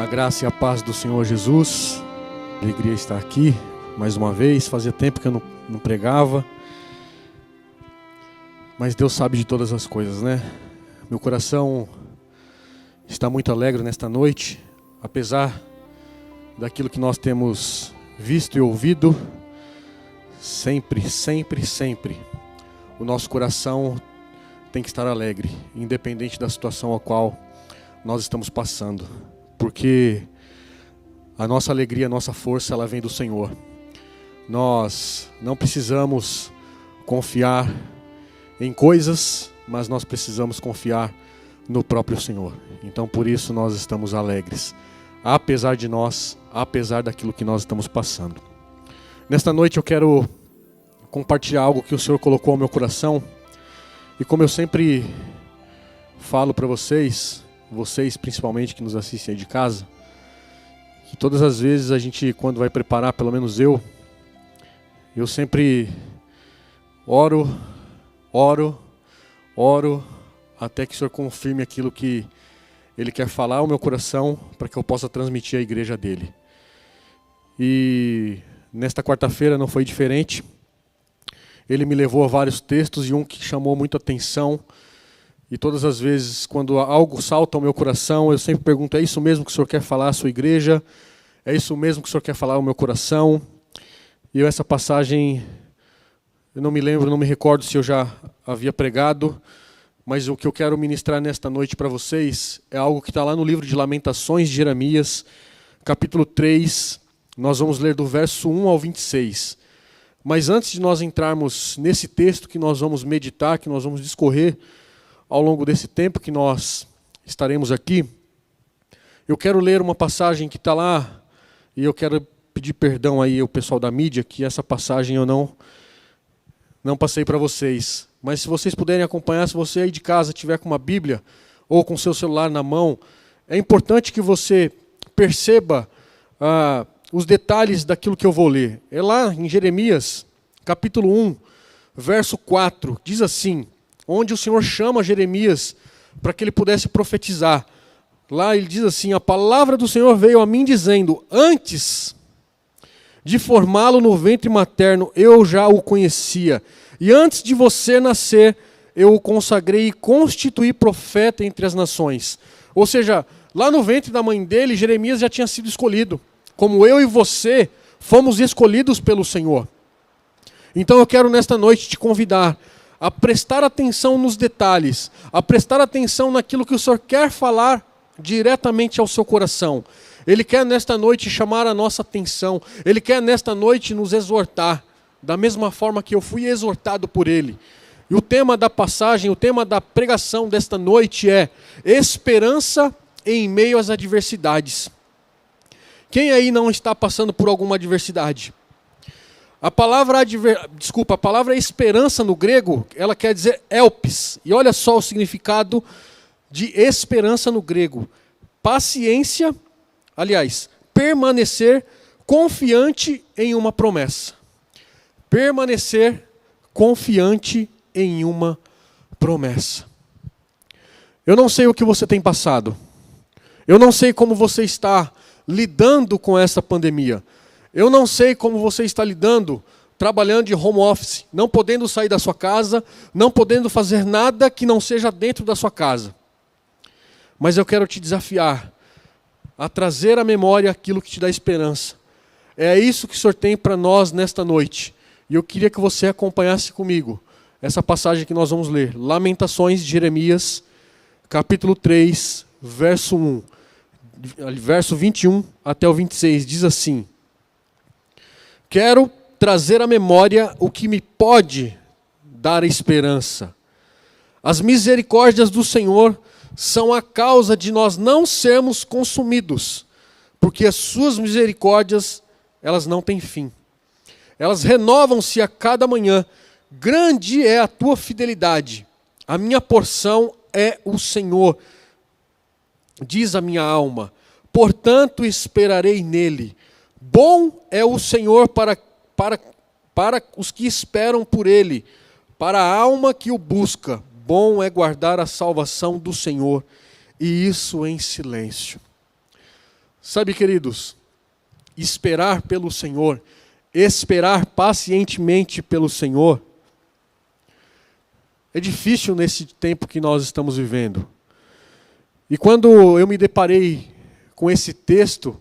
graça e a paz do Senhor Jesus. Alegria estar aqui mais uma vez. Fazia tempo que eu não pregava. Mas Deus sabe de todas as coisas, né? Meu coração está muito alegre nesta noite. Apesar daquilo que nós temos visto e ouvido, sempre o nosso coração tem que estar alegre, independente da situação a qual nós estamos passando. Porque a nossa alegria, a nossa força, ela vem do Senhor. Nós não precisamos confiar em coisas, mas nós precisamos confiar no próprio Senhor. Então por isso nós estamos alegres, apesar de nós, apesar daquilo que nós estamos passando. Nesta noite eu quero compartilhar algo que o Senhor colocou ao meu coração. E como eu sempre falo para vocês principalmente que nos assistem aí de casa, que todas as vezes a gente, quando vai preparar, pelo menos eu sempre oro, até que o Senhor confirme aquilo que Ele quer falar ao meu coração, para que eu possa transmitir à igreja dele. E nesta quarta-feira não foi diferente. Ele me levou a vários textos e um que chamou muita atenção. E todas as vezes, quando algo salta ao meu coração, eu sempre pergunto, é isso mesmo que o Senhor quer falar à sua igreja? É isso mesmo que o Senhor quer falar ao meu coração? E essa passagem, eu não me lembro, não me recordo se eu já havia pregado, mas o que eu quero ministrar nesta noite para vocês é algo que está lá no livro de Lamentações de Jeremias, capítulo 3, nós vamos ler do verso 1 ao 26. Mas antes de nós entrarmos nesse texto que nós vamos meditar, que nós vamos discorrer ao longo desse tempo que nós estaremos aqui, eu quero ler uma passagem que está lá, e eu quero pedir perdão aí ao pessoal da mídia, que essa passagem eu não passei para vocês. Mas se vocês puderem acompanhar, se você aí de casa tiver com uma Bíblia, ou com seu celular na mão, é importante que você perceba os detalhes daquilo que eu vou ler. É lá em Jeremias, capítulo 1, verso 4, diz assim, onde o Senhor chama Jeremias para que ele pudesse profetizar. Lá ele diz assim, a palavra do Senhor veio a mim dizendo, antes de formá-lo no ventre materno, eu já o conhecia. E antes de você nascer, eu o consagrei e constituí profeta entre as nações. Ou seja, lá no ventre da mãe dele, Jeremias já tinha sido escolhido. Como eu e você fomos escolhidos pelo Senhor. Então eu quero nesta noite te convidar a prestar atenção nos detalhes, a prestar atenção naquilo que o Senhor quer falar diretamente ao seu coração. Ele quer nesta noite chamar a nossa atenção, Ele quer nesta noite nos exortar, da mesma forma que eu fui exortado por Ele. E o tema da passagem, o tema da pregação desta noite é esperança em meio às adversidades. Quem aí não está passando por alguma adversidade? A palavra esperança no grego, ela quer dizer elpis. E olha só o significado de esperança no grego. Paciência, permanecer confiante em uma promessa. Permanecer confiante em uma promessa. Eu não sei o que você tem passado. Eu não sei como você está lidando com essa pandemia. Eu não sei como você está lidando, trabalhando de home office, não podendo sair da sua casa, não podendo fazer nada que não seja dentro da sua casa. Mas eu quero te desafiar a trazer à memória aquilo que te dá esperança. É isso que o Senhor tem para nós nesta noite. E eu queria que você acompanhasse comigo essa passagem que nós vamos ler. Lamentações de Jeremias, capítulo 3, verso 1. Verso 21 até o 26, diz assim. Quero trazer à memória o que me pode dar esperança. As misericórdias do Senhor são a causa de nós não sermos consumidos, porque as suas misericórdias, elas não têm fim. Elas renovam-se a cada manhã. Grande é a tua fidelidade. A minha porção é o Senhor, diz a minha alma. Portanto esperarei nele. Bom é o Senhor para os que esperam por Ele, para a alma que o busca. Bom é guardar a salvação do Senhor, e isso em silêncio. Sabe, queridos, esperar pelo Senhor, esperar pacientemente pelo Senhor, é difícil nesse tempo que nós estamos vivendo. E quando eu me deparei com esse texto,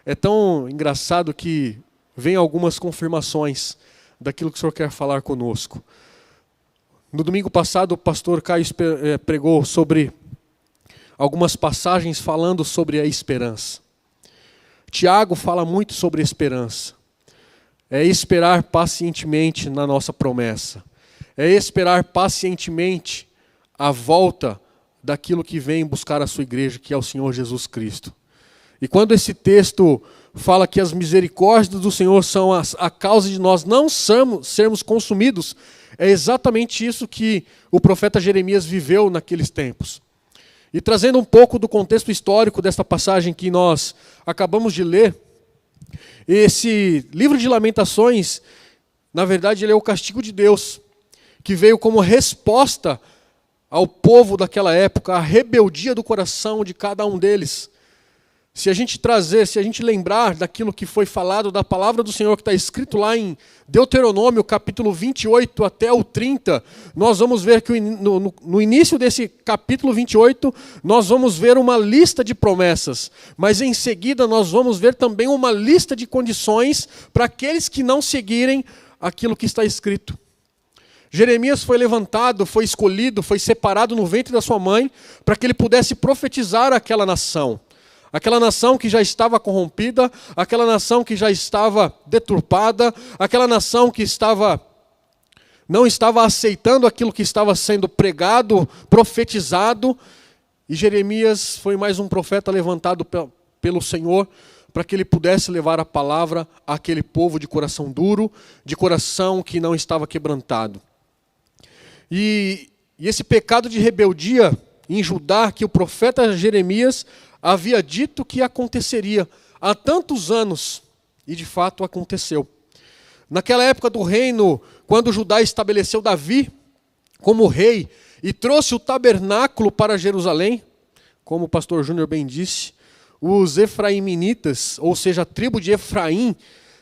é tão engraçado que vem algumas confirmações daquilo que o Senhor quer falar conosco. No domingo passado, o pastor Caio pregou sobre algumas passagens falando sobre a esperança. Tiago fala muito sobre esperança. É esperar pacientemente na nossa promessa. É esperar pacientemente a volta daquilo que vem buscar a sua igreja, que é o Senhor Jesus Cristo. E quando esse texto fala que as misericórdias do Senhor são a causa de nós não sermos consumidos, é exatamente isso que o profeta Jeremias viveu naqueles tempos. E trazendo um pouco do contexto histórico desta passagem que nós acabamos de ler, esse livro de Lamentações, na verdade, ele é o castigo de Deus, que veio como resposta ao povo daquela época, à rebeldia do coração de cada um deles. Se a gente lembrar daquilo que foi falado, da palavra do Senhor que está escrito lá em Deuteronômio, capítulo 28 até o 30, nós vamos ver que no início desse capítulo 28, nós vamos ver uma lista de promessas, mas em seguida nós vamos ver também uma lista de condições para aqueles que não seguirem aquilo que está escrito. Jeremias foi levantado, foi escolhido, foi separado no ventre da sua mãe, para que ele pudesse profetizar àquela nação. Aquela nação que já estava corrompida, aquela nação que já estava deturpada, aquela nação que não estava aceitando aquilo que estava sendo pregado, profetizado. E Jeremias foi mais um profeta levantado pelo Senhor, para que ele pudesse levar a palavra àquele povo de coração duro, de coração que não estava quebrantado. E esse pecado de rebeldia em Judá, que o profeta Jeremias havia dito que aconteceria há tantos anos, e de fato aconteceu. Naquela época do reino, quando Judá estabeleceu Davi como rei e trouxe o tabernáculo para Jerusalém, como o pastor Júnior bem disse, os efraiminitas, ou seja, a tribo de Efraim,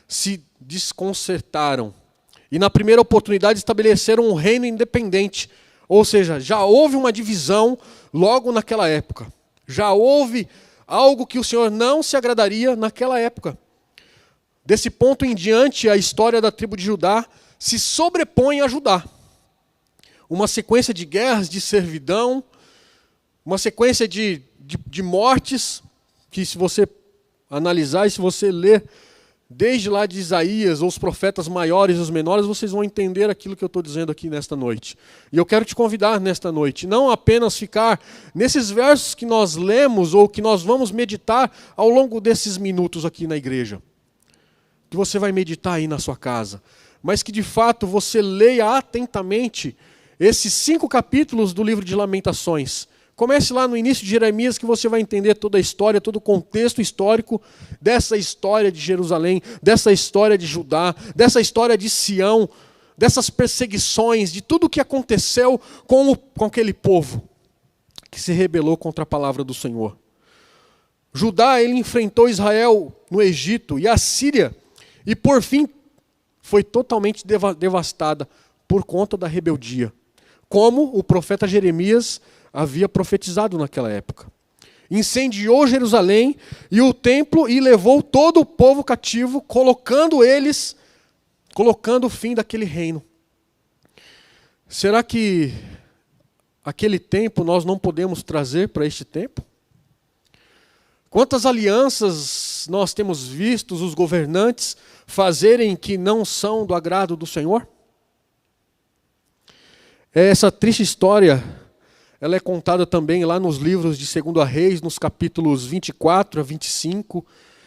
se desconcertaram. E na primeira oportunidade estabeleceram um reino independente, ou seja, já houve uma divisão logo naquela época. Já houve algo que o Senhor não se agradaria naquela época. Desse ponto em diante, a história da tribo de Judá se sobrepõe a Judá. Uma sequência de guerras, de servidão, uma sequência de mortes, que se você analisar e se você ler desde lá de Isaías, ou os profetas maiores e os menores, vocês vão entender aquilo que eu estou dizendo aqui nesta noite. E eu quero te convidar nesta noite, não apenas ficar nesses versos que nós lemos, ou que nós vamos meditar ao longo desses minutos aqui na igreja, que você vai meditar aí na sua casa, mas que de fato você leia atentamente esses 5 capítulos do livro de Lamentações. Comece lá no início de Jeremias, que você vai entender toda a história, todo o contexto histórico dessa história de Jerusalém, dessa história de Judá, dessa história de Sião, dessas perseguições, de tudo o que aconteceu com aquele povo que se rebelou contra a palavra do Senhor. Judá, ele enfrentou Israel no Egito e a Síria, e por fim foi totalmente devastada por conta da rebeldia, como o profeta Jeremias havia profetizado naquela época. Incendiou Jerusalém e o templo e levou todo o povo cativo, colocando o fim daquele reino. Será que aquele tempo nós não podemos trazer para este tempo? Quantas alianças nós temos visto os governantes fazerem que não são do agrado do Senhor? Essa triste história, ela é contada também lá nos livros de 2 Reis, nos capítulos 24 a 25,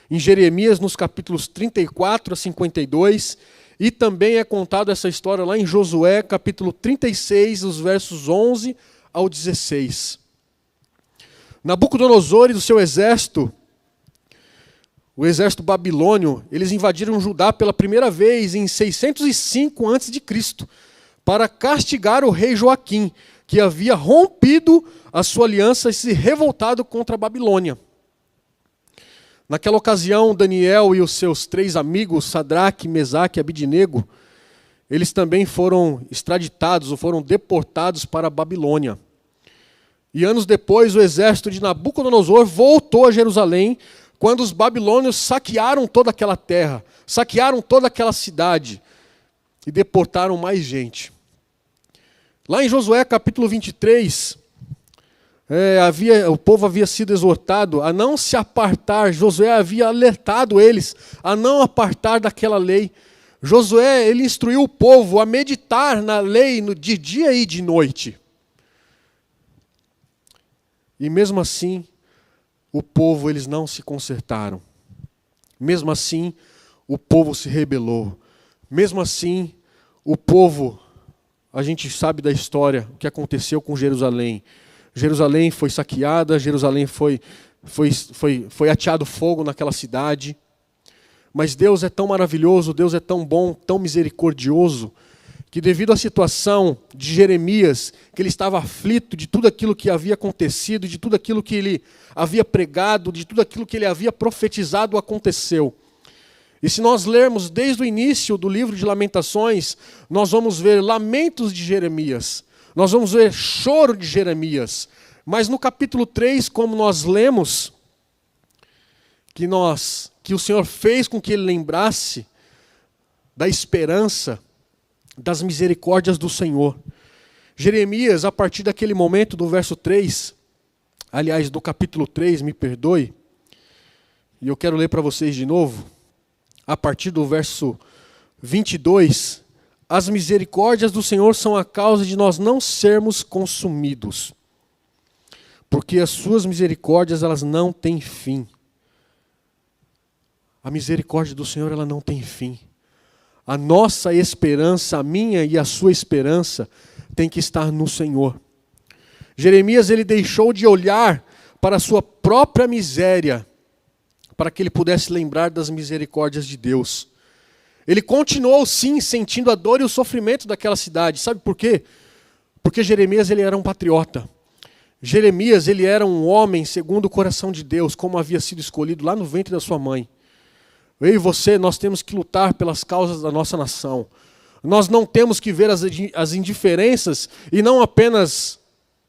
em Jeremias, nos capítulos 34 a 52, e também é contada essa história lá em Josué, capítulo 36, os versos 11 ao 16. Nabucodonosor e o seu exército, o exército babilônio, eles invadiram Judá pela primeira vez em 605 a.C., para castigar o rei Joaquim, que havia rompido a sua aliança e se revoltado contra a Babilônia. Naquela ocasião, Daniel e os seus 3 amigos, Sadraque, Mesaque e Abidnego, eles também foram extraditados ou foram deportados para a Babilônia. E anos depois, o exército de Nabucodonosor voltou a Jerusalém, quando os babilônios saquearam toda aquela terra, saquearam toda aquela cidade e deportaram mais gente. Lá em Josué capítulo 23, o povo havia sido exortado a não se apartar. Josué havia alertado eles a não apartar daquela lei. Josué, ele instruiu o povo a meditar na lei de dia e de noite. E mesmo assim, o povo, eles não se consertaram. Mesmo assim, o povo se rebelou. Mesmo assim, o povo, a gente sabe da história, o que aconteceu com Jerusalém. Jerusalém foi saqueada, Jerusalém foi ateado fogo naquela cidade. Mas Deus é tão maravilhoso, Deus é tão bom, tão misericordioso, que devido à situação de Jeremias, que ele estava aflito de tudo aquilo que havia acontecido, de tudo aquilo que ele havia pregado, de tudo aquilo que ele havia profetizado, aconteceu. E se nós lermos desde o início do livro de Lamentações, nós vamos ver lamentos de Jeremias, nós vamos ver choro de Jeremias. Mas no capítulo 3, como nós lemos, que o Senhor fez com que ele lembrasse da esperança, das misericórdias do Senhor. Jeremias, a partir daquele momento do verso 3, aliás, do capítulo 3, me perdoe, e eu quero ler para vocês de novo, a partir do verso 22, as misericórdias do Senhor são a causa de nós não sermos consumidos, porque as suas misericórdias, elas não têm fim. A misericórdia do Senhor, ela não tem fim. A nossa esperança, a minha e a sua esperança, tem que estar no Senhor. Jeremias, ele deixou de olhar para a sua própria miséria, para que ele pudesse lembrar das misericórdias de Deus. Ele continuou, sim, sentindo a dor e o sofrimento daquela cidade. Sabe por quê? Porque Jeremias, ele era um patriota. Jeremias, ele era um homem segundo o coração de Deus, como havia sido escolhido lá no ventre da sua mãe. Eu e você, nós temos que lutar pelas causas da nossa nação. Nós não temos que ver as indiferenças e não apenas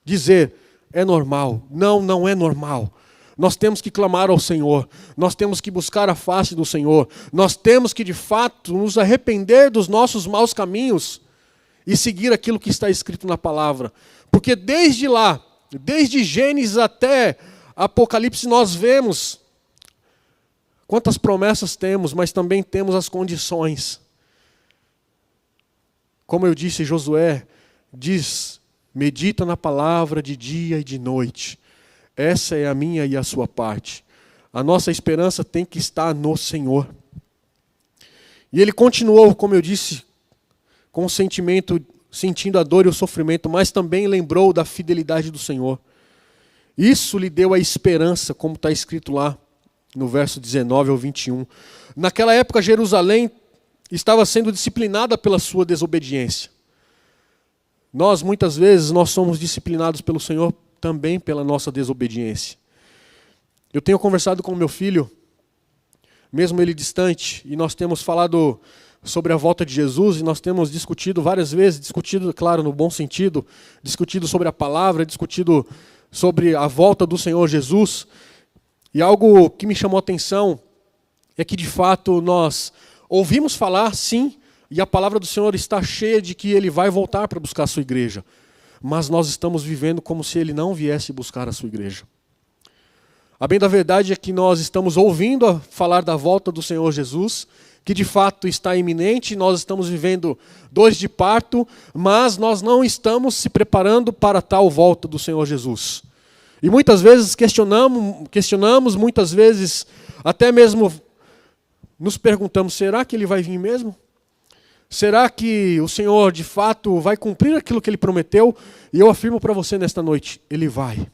dizer, é normal. Não, não é normal. Nós temos que clamar ao Senhor. Nós temos que buscar a face do Senhor. Nós temos que, de fato, nos arrepender dos nossos maus caminhos e seguir aquilo que está escrito na palavra. Porque desde lá, desde Gênesis até Apocalipse, nós vemos quantas promessas temos, mas também temos as condições. Como eu disse, Josué diz, medita na palavra de dia e de noite. Essa é a minha e a sua parte. A nossa esperança tem que estar no Senhor. E ele continuou, como eu disse, com o sentimento, sentindo a dor e o sofrimento, mas também lembrou da fidelidade do Senhor. Isso lhe deu a esperança, como está escrito lá, no verso 19 ao 21. Naquela época, Jerusalém estava sendo disciplinada pela sua desobediência. Muitas vezes, nós somos disciplinados pelo Senhor também pela nossa desobediência. Eu tenho conversado com meu filho, mesmo ele distante, e nós temos falado sobre a volta de Jesus, e nós temos discutido várias vezes, discutido, claro, no bom sentido, discutido sobre a palavra, discutido sobre a volta do Senhor Jesus. E algo que me chamou a atenção é que, de fato, nós ouvimos falar, sim, e a palavra do Senhor está cheia de que Ele vai voltar para buscar a sua igreja. Mas nós estamos vivendo como se Ele não viesse buscar a sua igreja. A bem da verdade é que nós estamos ouvindo falar da volta do Senhor Jesus, que de fato está iminente, nós estamos vivendo dores de parto, mas nós não estamos se preparando para tal volta do Senhor Jesus. E muitas vezes questionamos, muitas vezes até mesmo nos perguntamos, será que Ele vai vir mesmo? Será que o Senhor de fato vai cumprir aquilo que Ele prometeu? E eu afirmo para você nesta noite, Ele vai,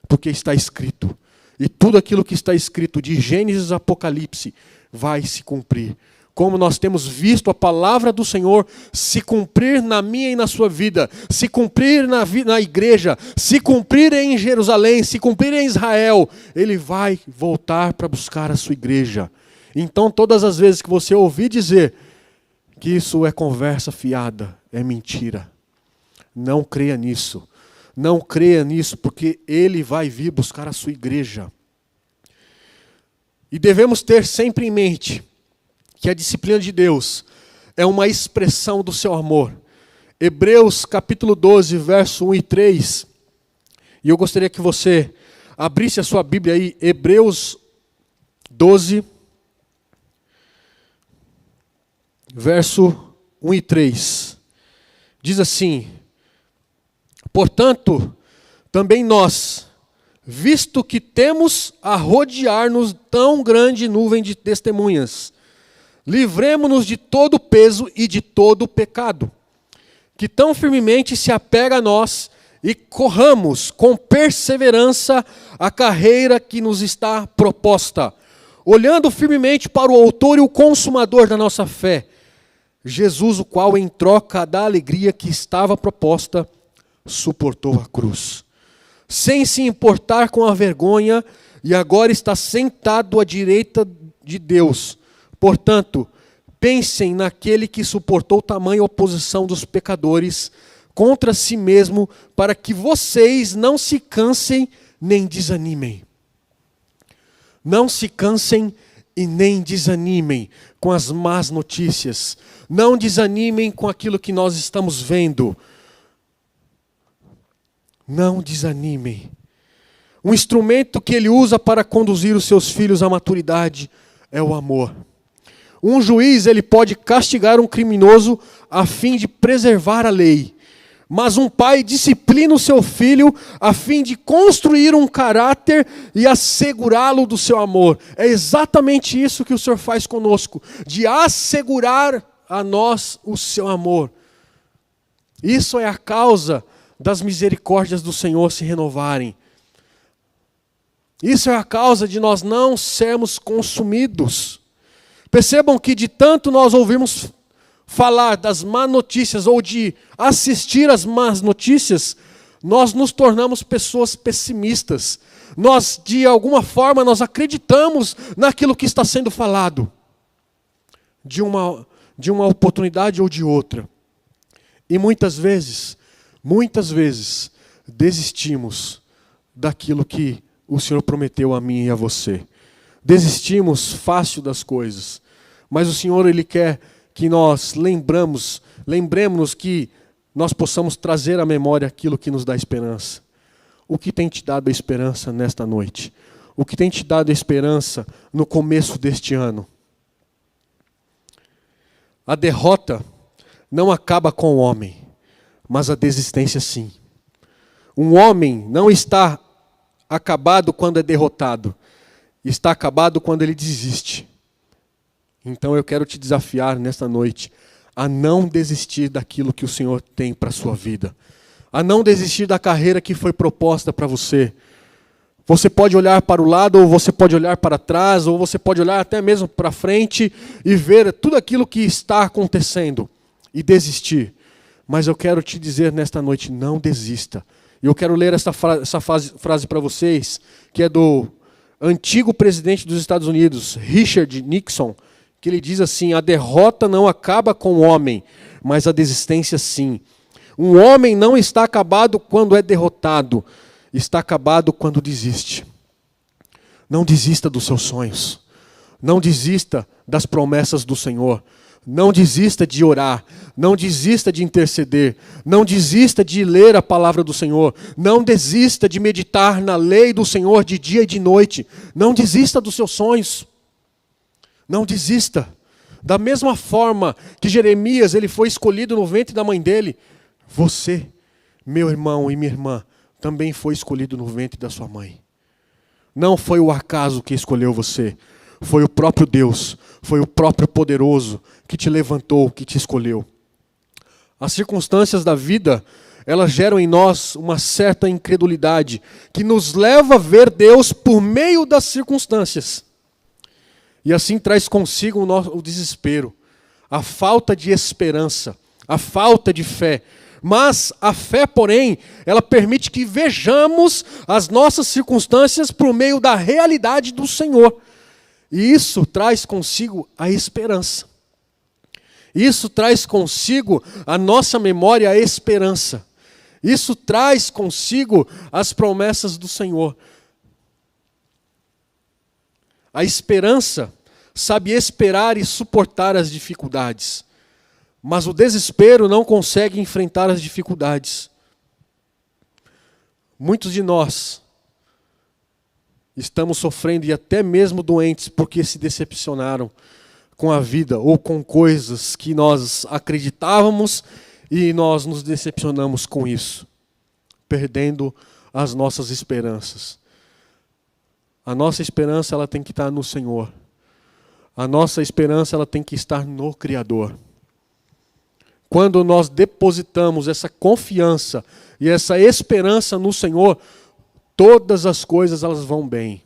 porque está escrito. E tudo aquilo que está escrito de Gênesis a Apocalipse vai se cumprir. como nós temos visto a palavra do Senhor se cumprir na minha e na sua vida, se cumprir na igreja, se cumprir em Jerusalém, se cumprir em Israel, Ele vai voltar para buscar a sua igreja. Então, todas as vezes que você ouvir dizer que isso é conversa fiada, é mentira. Não creia nisso. Não creia nisso, porque Ele vai vir buscar a sua igreja. E devemos ter sempre em mente que a disciplina de Deus é uma expressão do seu amor. Hebreus capítulo 12, verso 1 e 3. E eu gostaria que você abrisse a sua Bíblia aí, Hebreus 12, verso 1 e 3. Diz assim: portanto, também nós, visto que temos a rodear-nos tão grande nuvem de testemunhas, livremo-nos de todo o peso e de todo o pecado, que tão firmemente se apega a nós, e corramos com perseverança a carreira que nos está proposta, olhando firmemente para o autor e o consumador da nossa fé, Jesus, o qual, em troca da alegria que estava proposta, suportou a cruz, sem se importar com a vergonha, e agora está sentado à direita de Deus. Portanto, pensem naquele que suportou tamanha oposição dos pecadores contra si mesmo, para que vocês não se cansem nem desanimem. Não se cansem e nem desanimem com as más notícias. Não desanimem com aquilo que nós estamos vendo. Não desanimem. Um instrumento que Ele usa para conduzir os seus filhos à maturidade é o amor. Um juiz, ele pode castigar um criminoso a fim de preservar a lei. Mas um pai disciplina o seu filho a fim de construir um caráter e assegurá-lo do seu amor. É exatamente isso que o Senhor faz conosco, de assegurar a nós o seu amor. Isso é a causa das misericórdias do Senhor se renovarem. Isso é a causa de nós não sermos consumidos. Percebam que de tanto nós ouvirmos falar das más notícias ou de assistir às más notícias, nós nos tornamos pessoas pessimistas. Nós, de alguma forma, nós acreditamos naquilo que está sendo falado, de uma oportunidade ou de outra. E muitas vezes, desistimos daquilo que o Senhor prometeu a mim e a você. Desistimos fácil das coisas. Mas o Senhor, Ele quer que nós lembremos que nós possamos trazer à memória aquilo que nos dá esperança. O que tem te dado a esperança nesta noite? O que tem te dado a esperança no começo deste ano? A derrota não acaba com o homem, mas a desistência sim. Um homem não está acabado quando é derrotado, está acabado quando ele desiste. Então eu quero te desafiar nesta noite a não desistir daquilo que o Senhor tem para a sua vida. A não desistir da carreira que foi proposta para você. Você pode olhar para o lado, ou você pode olhar para trás, ou você pode olhar até mesmo para frente e ver tudo aquilo que está acontecendo e desistir. Mas eu quero te dizer nesta noite, não desista. E eu quero ler essa frase para vocês, que é do antigo presidente dos Estados Unidos, Richard Nixon, que ele diz assim: a derrota não acaba com o homem, mas a desistência sim. Um homem não está acabado quando é derrotado, está acabado quando desiste. Não desista dos seus sonhos. Não desista das promessas do Senhor. Não desista de orar. Não desista de interceder. Não desista de ler a palavra do Senhor. Não desista de meditar na lei do Senhor de dia e de noite. Não desista dos seus sonhos. Não desista. Da mesma forma que Jeremias, ele foi escolhido no ventre da mãe dele, você, meu irmão e minha irmã, também foi escolhido no ventre da sua mãe. Não foi o acaso que escolheu você. Foi o próprio Deus, foi o próprio poderoso que te levantou, que te escolheu. As circunstâncias da vida, elas geram em nós uma certa incredulidade, que nos leva a ver Deus por meio das circunstâncias. E assim traz consigo o desespero, a falta de esperança, a falta de fé. Mas a fé, porém, ela permite que vejamos as nossas circunstâncias por meio da realidade do Senhor. E isso traz consigo a esperança. Isso traz consigo a nossa memória, a esperança. Isso traz consigo as promessas do Senhor. A esperança sabe esperar e suportar as dificuldades. Mas o desespero não consegue enfrentar as dificuldades. Muitos de nós estamos sofrendo e até mesmo doentes porque se decepcionaram com a vida ou com coisas que nós acreditávamos e nós nos decepcionamos com isso, perdendo as nossas esperanças. A nossa esperança ela tem que estar no Senhor. A nossa esperança ela tem que estar no Criador. Quando nós depositamos essa confiança e essa esperança no Senhor, todas as coisas elas vão bem.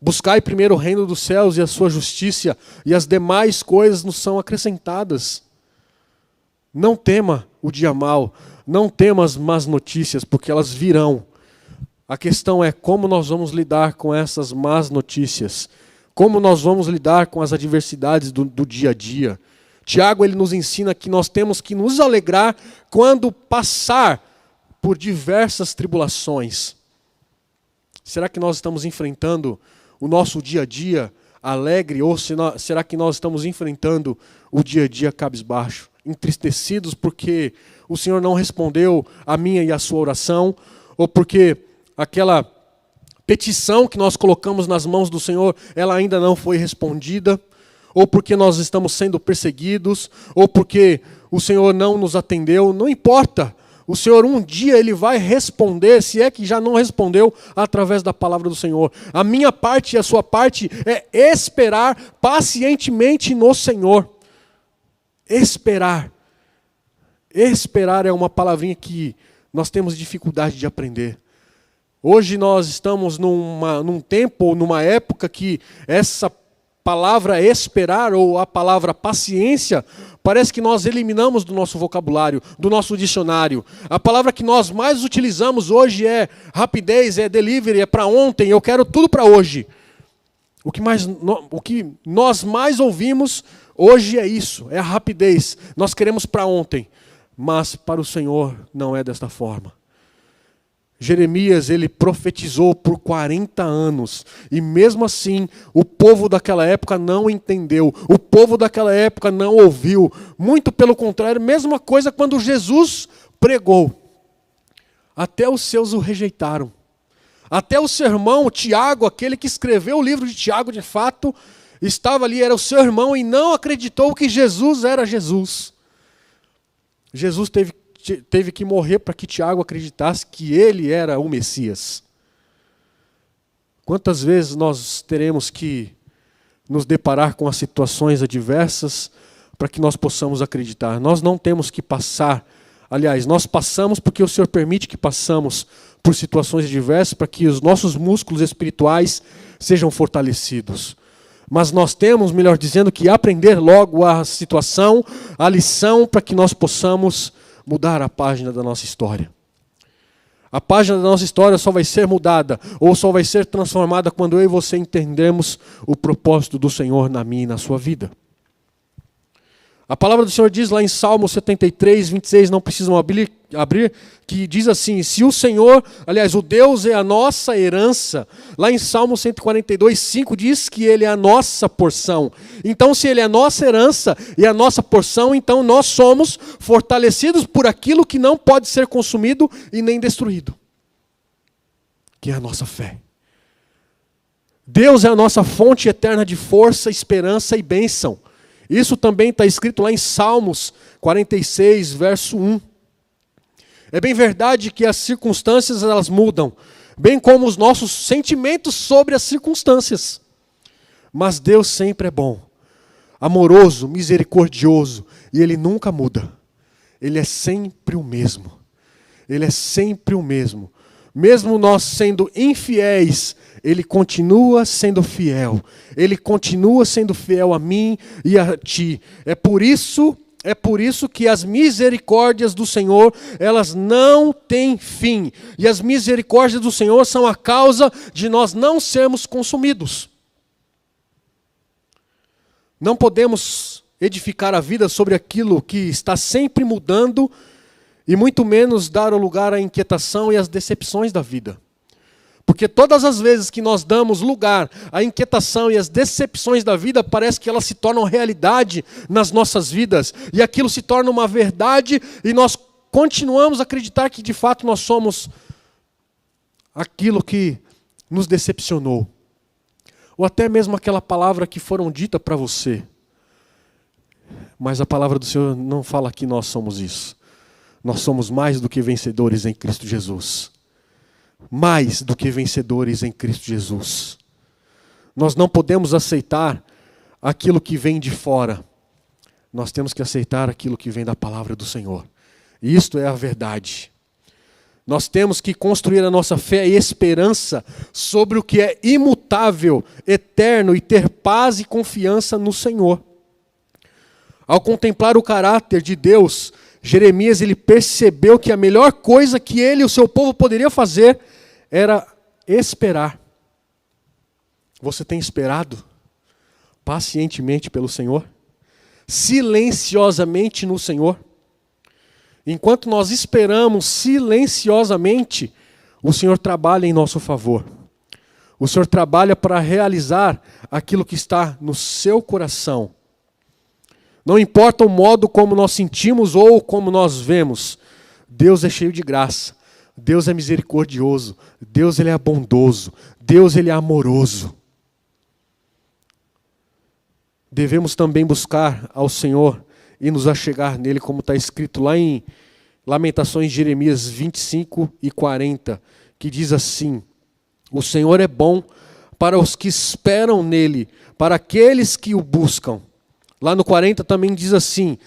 Buscai primeiro o reino dos céus e a sua justiça, e as demais coisas nos são acrescentadas. Não tema o dia mau, não tema as más notícias, porque elas virão. A questão é como nós vamos lidar com essas más notícias, como nós vamos lidar com as adversidades do dia a dia. Tiago ele nos ensina que nós temos que nos alegrar quando passar por diversas tribulações. Será que nós estamos enfrentando o nosso dia a dia alegre ou será que nós estamos enfrentando o dia a dia cabisbaixo, entristecidos porque o Senhor não respondeu a minha e a sua oração, ou porque aquela petição que nós colocamos nas mãos do Senhor, ela ainda não foi respondida? Ou porque nós estamos sendo perseguidos, ou porque o Senhor não nos atendeu, não importa. O Senhor um dia Ele vai responder, se é que já não respondeu, através da palavra do Senhor. A minha parte e a sua parte é esperar pacientemente no Senhor. Esperar. Esperar é uma palavrinha que nós temos dificuldade de aprender. Hoje nós estamos num tempo, ou numa época que essa palavra esperar ou a palavra paciência, parece que nós eliminamos do nosso vocabulário, do nosso dicionário. A palavra que nós mais utilizamos hoje é rapidez, é delivery, é para ontem, eu quero tudo para hoje. O que nós mais ouvimos hoje é isso, é a rapidez. Nós queremos para ontem, mas para o Senhor não é desta forma. Jeremias, ele profetizou por 40 anos, e mesmo assim, o povo daquela época não entendeu, o povo daquela época não ouviu, muito pelo contrário, mesma coisa quando Jesus pregou, até os seus o rejeitaram, até o seu irmão, Tiago, aquele que escreveu o livro de Tiago, de fato, estava ali, era o seu irmão, e não acreditou que Jesus era Jesus. Jesus teve que morrer para que Tiago acreditasse que ele era o Messias. Quantas vezes nós teremos que nos deparar com as situações adversas para que nós possamos acreditar? Nós não temos que passar, aliás, nós passamos porque o Senhor permite que passamos por situações adversas para que os nossos músculos espirituais sejam fortalecidos. Mas nós temos, melhor dizendo, que aprender logo a situação, a lição, para que nós possamos mudar a página da nossa história. A página da nossa história só vai ser mudada, ou só vai ser transformada quando eu e você entendermos o propósito do Senhor na minha e na sua vida. A palavra do Senhor diz lá em Salmo 73, 26, não precisam abrir, que diz assim, se o Senhor, aliás, o Deus é a nossa herança, lá em Salmo 142, 5 diz que Ele é a nossa porção. Então, se Ele é a nossa herança e a nossa porção, então nós somos fortalecidos por aquilo que não pode ser consumido e nem destruído, que é a nossa fé. Deus é a nossa fonte eterna de força, esperança e bênção. Isso também está escrito lá em Salmos 46, verso 1. É bem verdade que as circunstâncias elas mudam, bem como os nossos sentimentos sobre as circunstâncias. Mas Deus sempre é bom, amoroso, misericordioso, e Ele nunca muda. Ele é sempre o mesmo. Ele é sempre o mesmo. Mesmo nós sendo infiéis, Ele continua sendo fiel. Ele continua sendo fiel a mim e a ti. É por isso que as misericórdias do Senhor, elas não têm fim. E as misericórdias do Senhor são a causa de nós não sermos consumidos. Não podemos edificar a vida sobre aquilo que está sempre mudando e muito menos dar o lugar à inquietação e às decepções da vida. Porque todas as vezes que nós damos lugar à inquietação e às decepções da vida, parece que elas se tornam realidade nas nossas vidas. E aquilo se torna uma verdade e nós continuamos a acreditar que de fato nós somos aquilo que nos decepcionou. Ou até mesmo aquela palavra que foram dita para você. Mas a palavra do Senhor não fala que nós somos isso. Nós somos mais do que vencedores em Cristo Jesus. Mais do que vencedores em Cristo Jesus. Nós não podemos aceitar aquilo que vem de fora. Nós temos que aceitar aquilo que vem da palavra do Senhor. E isto é a verdade. Nós temos que construir a nossa fé e esperança sobre o que é imutável, eterno e ter paz e confiança no Senhor. Ao contemplar o caráter de Deus, Jeremias ele percebeu que a melhor coisa que ele e o seu povo poderiam fazer era esperar. Você tem esperado pacientemente pelo Senhor? Silenciosamente no Senhor? Enquanto nós esperamos silenciosamente, o Senhor trabalha em nosso favor. O Senhor trabalha para realizar aquilo que está no seu coração. Não importa o modo como nós sentimos ou como nós vemos, Deus é cheio de graça, Deus é misericordioso, Deus ele é bondoso, Deus ele é amoroso. Devemos também buscar ao Senhor e nos achegar nele, como está escrito lá em Lamentações de Jeremias 25 e 40, que diz assim: o Senhor é bom para os que esperam nele, para aqueles que o buscam. Lá no 40 também diz assim: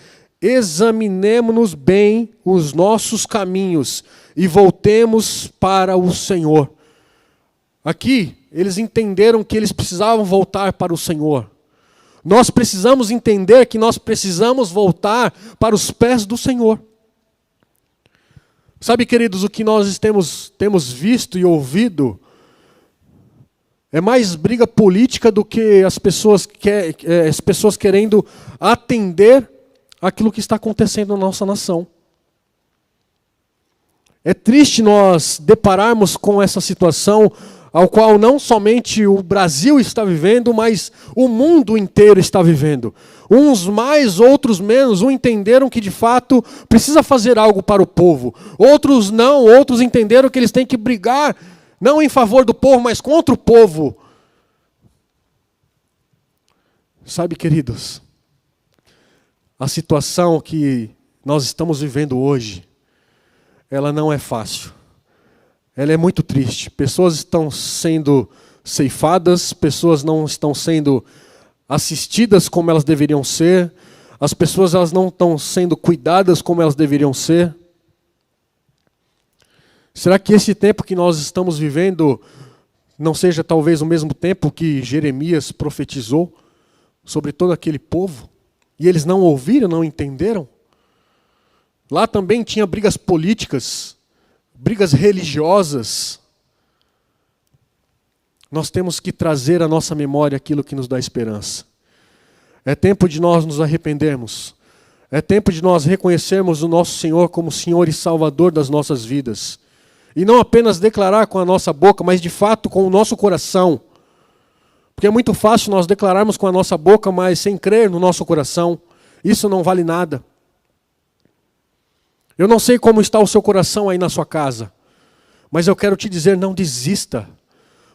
examinemo-nos bem os nossos caminhos e voltemos para o Senhor. Aqui, eles entenderam que eles precisavam voltar para o Senhor. Nós precisamos entender que nós precisamos voltar para os pés do Senhor. Sabe, queridos, o que nós temos visto e ouvido é mais briga política do que as pessoas querendo atender aquilo que está acontecendo na nossa nação. É triste nós depararmos com essa situação ao qual não somente o Brasil está vivendo, mas o mundo inteiro está vivendo. Uns mais, outros menos, uns entenderam que de fato precisa fazer algo para o povo. Outros não, outros entenderam que eles têm que brigar, não em favor do povo, mas contra o povo. Sabe, queridos, a situação que nós estamos vivendo hoje, ela não é fácil. Ela é muito triste. Pessoas estão sendo ceifadas, pessoas não estão sendo assistidas como elas deveriam ser, as pessoas elas não estão sendo cuidadas como elas deveriam ser. Será que esse tempo que nós estamos vivendo não seja talvez o mesmo tempo que Jeremias profetizou sobre todo aquele povo? E eles não ouviram, não entenderam? Lá também tinha brigas políticas, brigas religiosas. Nós temos que trazer à nossa memória aquilo que nos dá esperança. É tempo de nós nos arrependermos. É tempo de nós reconhecermos o nosso Senhor como Senhor e Salvador das nossas vidas. E não apenas declarar com a nossa boca, mas de fato com o nosso coração. Porque é muito fácil nós declararmos com a nossa boca, mas sem crer no nosso coração. Isso não vale nada. Eu não sei como está o seu coração aí na sua casa, mas eu quero te dizer, não desista.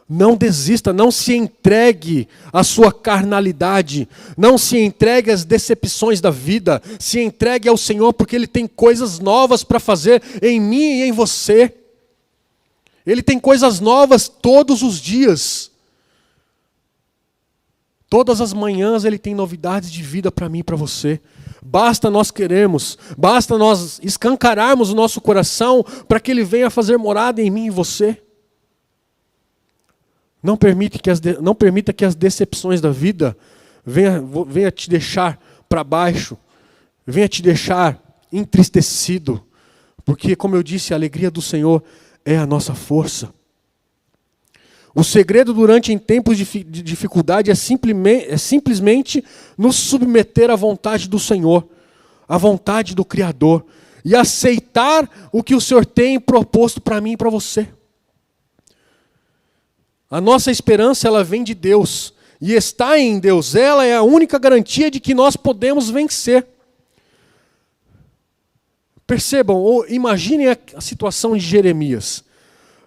Não desista, não se entregue à sua carnalidade, não se entregue às decepções da vida, se entregue ao Senhor, porque Ele tem coisas novas para fazer em mim e em você. Ele tem coisas novas todos os dias. Todas as manhãs Ele tem novidades de vida para mim e para você. Basta nós queremos, basta nós escancararmos o nosso coração para que Ele venha fazer morada em mim e você. Não permita que as decepções da vida venha te deixar para baixo, venha te deixar entristecido, porque, como eu disse, a alegria do Senhor é a nossa força. O segredo em tempos de dificuldade é simplesmente nos submeter à vontade do Senhor, à vontade do Criador, e aceitar o que o Senhor tem proposto para mim e para você. A nossa esperança, ela vem de Deus, e está em Deus. Ela é a única garantia de que nós podemos vencer. Percebam, ou imaginem a situação de Jeremias.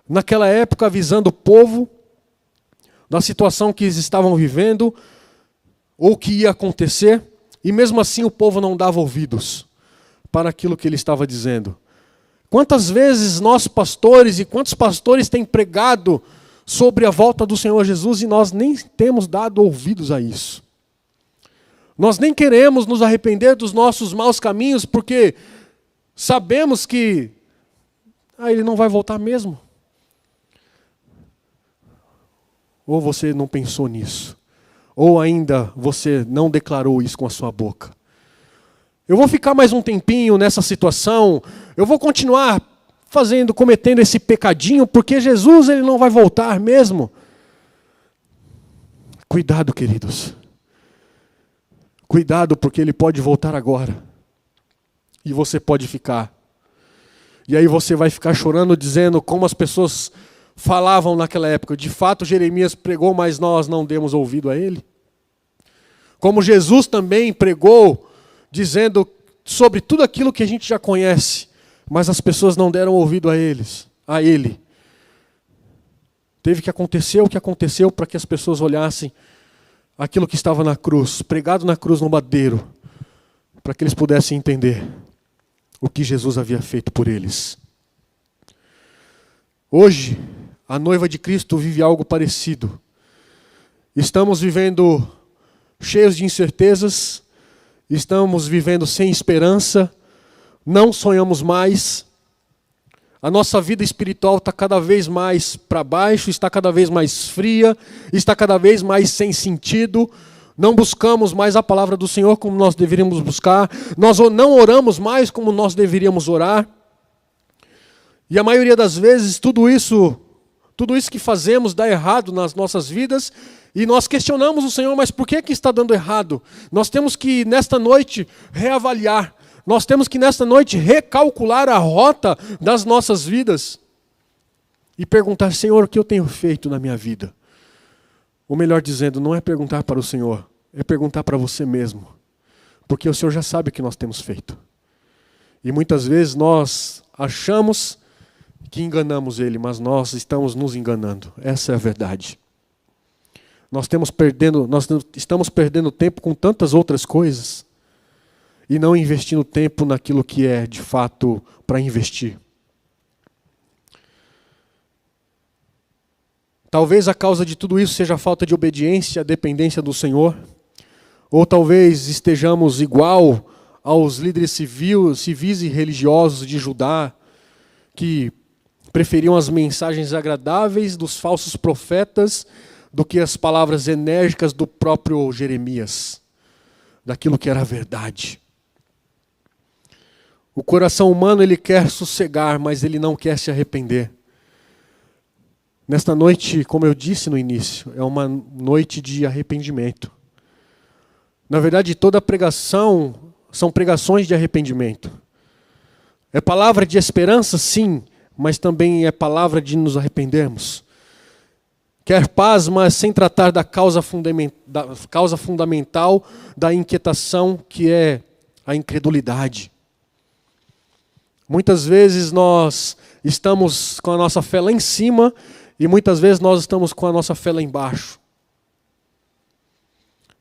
Naquela época, avisando o povo da situação que eles estavam vivendo, ou que ia acontecer, e mesmo assim o povo não dava ouvidos para aquilo que ele estava dizendo. Quantas vezes nós pastores e quantos pastores têm pregado sobre a volta do Senhor Jesus e nós nem temos dado ouvidos a isso. Nós nem queremos nos arrepender dos nossos maus caminhos porque sabemos que ele não vai voltar mesmo. Ou você não pensou nisso, ou ainda você não declarou isso com a sua boca. Eu vou ficar mais um tempinho nessa situação, eu vou continuar cometendo esse pecadinho, porque Jesus ele não vai voltar mesmo. Cuidado, queridos. Cuidado, porque ele pode voltar agora. E você pode ficar. E aí você vai ficar chorando, dizendo como as pessoas falavam naquela época. De fato, Jeremias pregou, mas nós não demos ouvido a ele. Como Jesus também pregou, dizendo sobre tudo aquilo que a gente já conhece, mas as pessoas não deram ouvido a ele. Teve que acontecer o que aconteceu para que as pessoas olhassem aquilo que estava na cruz, pregado na cruz no madeiro, para que eles pudessem entender o que Jesus havia feito por eles. Hoje, a noiva de Cristo vive algo parecido. Estamos vivendo cheios de incertezas, estamos vivendo sem esperança, não sonhamos mais, a nossa vida espiritual está cada vez mais para baixo, está cada vez mais fria, está cada vez mais sem sentido, não buscamos mais a palavra do Senhor como nós deveríamos buscar, nós não oramos mais como nós deveríamos orar, e a maioria das vezes tudo isso que fazemos dá errado nas nossas vidas, e nós questionamos o Senhor, mas por que está dando errado? Nós temos que, nesta noite, reavaliar. Nós temos que, nesta noite, recalcular a rota das nossas vidas. E perguntar, Senhor, o que eu tenho feito na minha vida? Ou melhor dizendo, não é perguntar para o Senhor, é perguntar para você mesmo. Porque o Senhor já sabe o que nós temos feito. E muitas vezes nós achamos que enganamos Ele, mas nós estamos nos enganando. Essa é a verdade. Nós estamos perdendo tempo com tantas outras coisas e não investindo tempo naquilo que é de fato para investir. Talvez a causa de tudo isso seja a falta de obediência, a dependência do Senhor, ou talvez estejamos igual aos líderes civis e religiosos de Judá, que preferiam as mensagens agradáveis dos falsos profetas do que as palavras enérgicas do próprio Jeremias, daquilo que era a verdade. O coração humano ele quer sossegar, mas ele não quer se arrepender. Nesta noite, como eu disse no início, é uma noite de arrependimento. Na verdade, toda pregação são pregações de arrependimento. É palavra de esperança, sim, mas também é palavra de nos arrependermos. Quer paz, mas sem tratar da causa fundamental da inquietação, que é a incredulidade. Muitas vezes nós estamos com a nossa fé lá em cima e muitas vezes nós estamos com a nossa fé lá embaixo.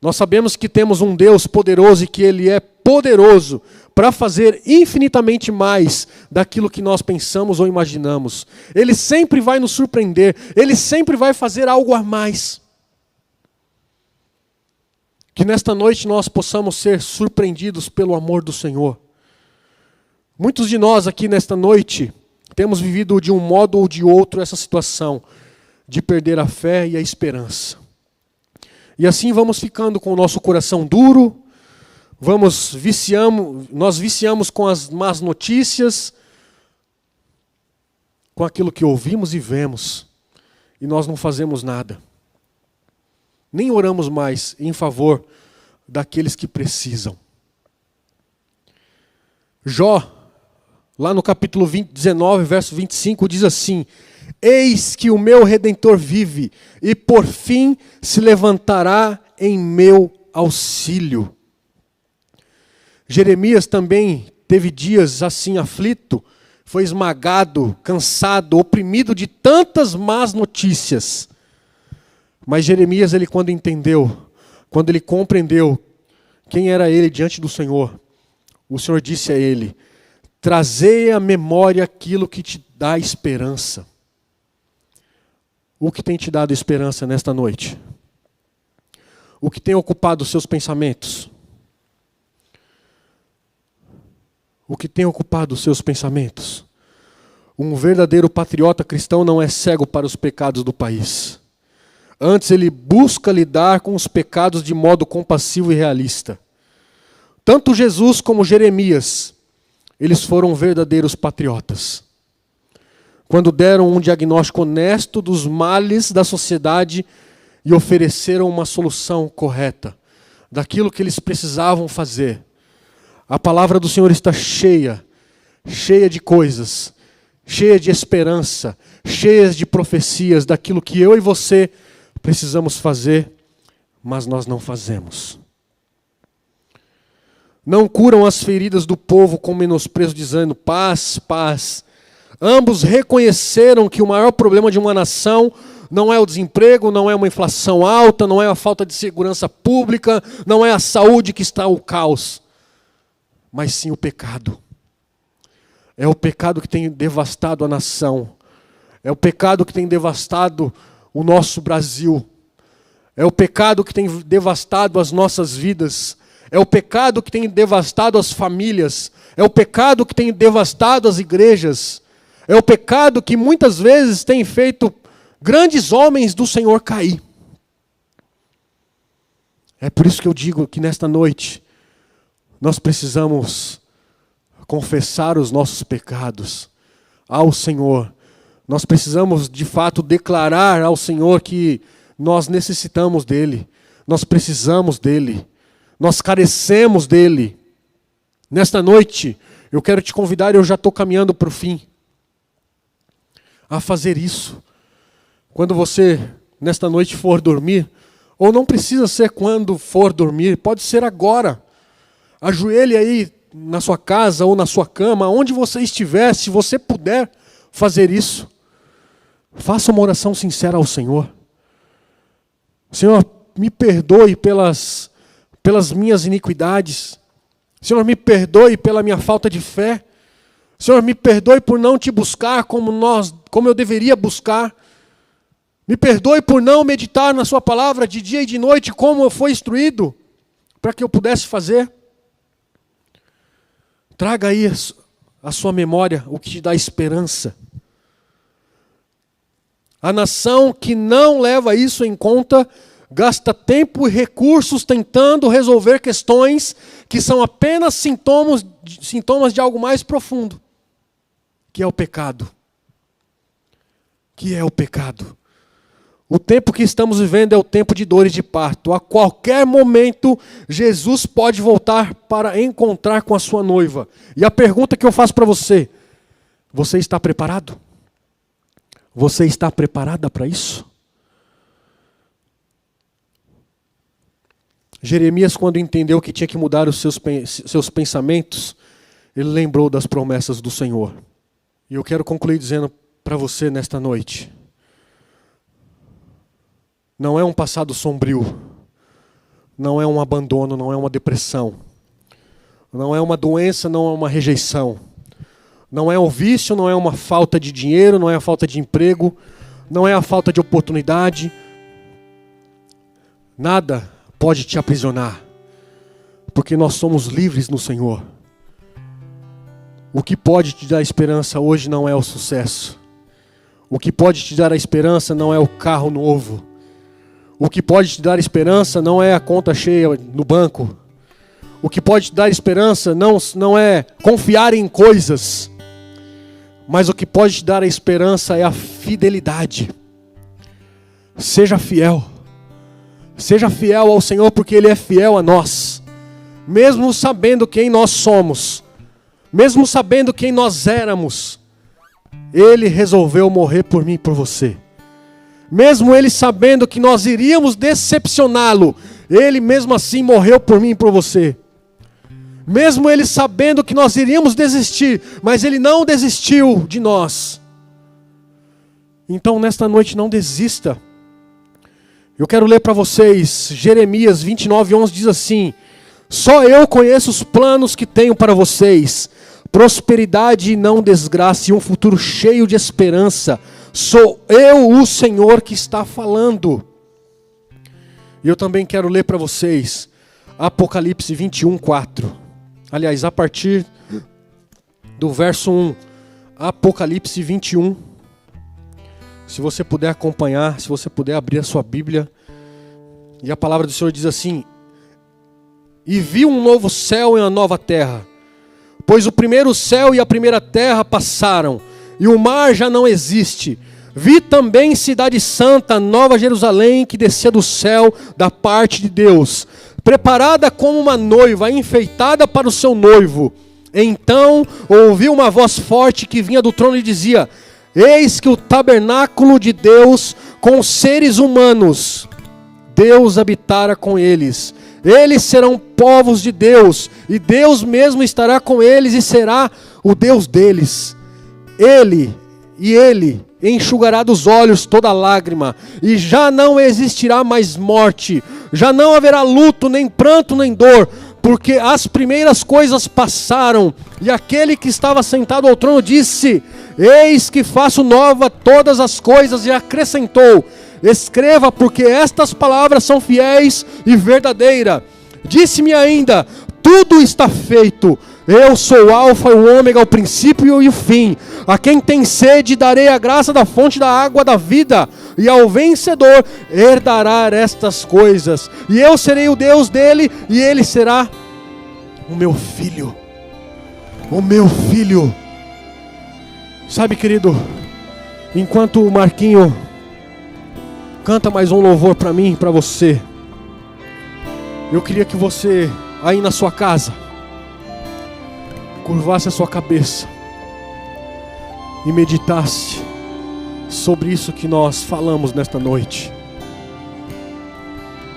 Nós sabemos que temos um Deus poderoso e que Ele é poderoso para fazer infinitamente mais daquilo que nós pensamos ou imaginamos. Ele sempre vai nos surpreender, Ele sempre vai fazer algo a mais. Que nesta noite nós possamos ser surpreendidos pelo amor do Senhor. Muitos de nós aqui nesta noite temos vivido de um modo ou de outro essa situação, de perder a fé e a esperança. E assim vamos ficando com o nosso coração duro, nós viciamos com as más notícias, com aquilo que ouvimos e vemos, e nós não fazemos nada. Nem oramos mais em favor daqueles que precisam. Jó, lá no capítulo 19, verso 25, diz assim: eis que o meu Redentor vive, e por fim se levantará em meu auxílio. Jeremias também teve dias assim aflito, foi esmagado, cansado, oprimido de tantas más notícias. Mas Jeremias, quando ele compreendeu quem era ele diante do Senhor, o Senhor disse a ele: trazei à memória aquilo que te dá esperança. O que tem te dado esperança nesta noite? O que tem ocupado os seus pensamentos? O que tem ocupado os seus pensamentos? Um verdadeiro patriota cristão não é cego para os pecados do país. Antes ele busca lidar com os pecados de modo compassivo e realista. Tanto Jesus como Jeremias, eles foram verdadeiros patriotas. Quando deram um diagnóstico honesto dos males da sociedade e ofereceram uma solução correta daquilo que eles precisavam fazer. A palavra do Senhor está cheia de coisas, cheia de esperança, cheia de profecias daquilo que eu e você precisamos fazer, mas nós não fazemos. Não curam as feridas do povo com menosprezo, dizendo paz, paz. Ambos reconheceram que o maior problema de uma nação não é o desemprego, não é uma inflação alta, não é a falta de segurança pública, não é a saúde que está o caos, mas sim o pecado. É o pecado que tem devastado a nação. É o pecado que tem devastado o nosso Brasil. É o pecado que tem devastado as nossas vidas. É o pecado que tem devastado as famílias. É o pecado que tem devastado as igrejas. É o pecado que muitas vezes tem feito grandes homens do Senhor cair. É por isso que eu digo que nesta noite nós precisamos confessar os nossos pecados ao Senhor. Nós precisamos de fato declarar ao Senhor que nós necessitamos dEle. Nós precisamos dEle. Nós carecemos dEle. Nesta noite eu quero te convidar, eu já estou caminhando para o fim, a fazer isso. Quando você, nesta noite, for dormir, ou não precisa ser quando for dormir, pode ser agora. Ajoelhe aí na sua casa ou na sua cama, onde você estiver, se você puder fazer isso. Faça uma oração sincera ao Senhor. Senhor, me perdoe pelas minhas iniquidades. Senhor, me perdoe pela minha falta de fé. Senhor, me perdoe por não te buscar como eu deveria buscar. Me perdoe por não meditar na sua palavra de dia e de noite, como eu fui instruído, para que eu pudesse fazer. Traga aí a sua memória o que te dá esperança. A nação que não leva isso em conta, gasta tempo e recursos tentando resolver questões que são apenas sintomas de algo mais profundo, que é o pecado. Que é o pecado. O tempo que estamos vivendo é o tempo de dores de parto. A qualquer momento, Jesus pode voltar para encontrar com a sua noiva. E a pergunta que eu faço para você: você está preparado? Você está preparada para isso? Jeremias, quando entendeu que tinha que mudar os seus pensamentos, ele lembrou das promessas do Senhor. E eu quero concluir dizendo para você nesta noite: não é um passado sombrio, não é um abandono, não é uma depressão, não é uma doença, não é uma rejeição, não é um vício, não é uma falta de dinheiro, não é a falta de emprego, não é a falta de oportunidade. Nada pode te aprisionar, porque nós somos livres no Senhor. O que pode te dar esperança hoje não é o sucesso. O que pode te dar a esperança não é o carro novo. O que pode te dar esperança não é a conta cheia no banco. O que pode te dar esperança não é confiar em coisas. Mas o que pode te dar a esperança é a fidelidade. Seja fiel. Seja fiel ao Senhor, porque Ele é fiel a nós. Mesmo sabendo quem nós somos, mesmo sabendo quem nós éramos, Ele resolveu morrer por mim e por você. Mesmo Ele sabendo que nós iríamos decepcioná-lo, Ele mesmo assim morreu por mim e por você. Mesmo Ele sabendo que nós iríamos desistir, mas Ele não desistiu de nós. Então nesta noite não desista. Eu quero ler para vocês, Jeremias 29:11 diz assim: só eu conheço os planos que tenho para vocês, prosperidade e não desgraça, e um futuro cheio de esperança. Sou eu o Senhor que está falando. E eu também quero ler para vocês, Apocalipse 21:4. Aliás, a partir do verso 1, Apocalipse 21. Se você puder acompanhar, se você puder abrir a sua Bíblia. E a palavra do Senhor diz assim: e vi um novo céu e uma nova terra, pois o primeiro céu e a primeira terra passaram, e o mar já não existe. Vi também cidade santa, Nova Jerusalém, que descia do céu da parte de Deus, preparada como uma noiva, enfeitada para o seu noivo. Então ouvi uma voz forte que vinha do trono e dizia: eis que o tabernáculo de Deus com os seres humanos, Deus habitara com eles. Eles serão povos de Deus, e Deus mesmo estará com eles e será o Deus deles. Ele enxugará dos olhos toda lágrima, e já não existirá mais morte, já não haverá luto, nem pranto, nem dor, porque as primeiras coisas passaram. E aquele que estava sentado ao trono disse: eis que faço nova todas as coisas, e acrescentou: escreva, porque estas palavras são fiéis e verdadeiras. Disse-me ainda: tudo está feito. Eu sou o Alfa e o Ômega, o princípio e o fim. A quem tem sede darei a graça da fonte da água da vida, e ao vencedor herdará estas coisas. E eu serei o Deus dele, e ele será o meu filho. O meu filho. Sabe, querido, enquanto o Marquinho canta mais um louvor para mim e para você, eu queria que você, aí na sua casa, curvasse a sua cabeça e meditasse sobre isso que nós falamos nesta noite.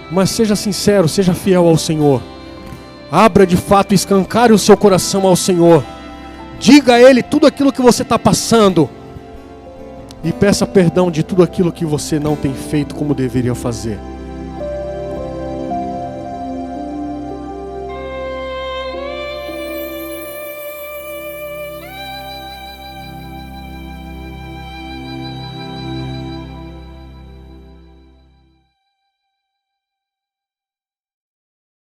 Mas seja sincero, seja fiel ao Senhor. Abra de fato, escancare o seu coração ao Senhor. Diga a Ele tudo aquilo que você está passando. E peça perdão de tudo aquilo que você não tem feito como deveria fazer.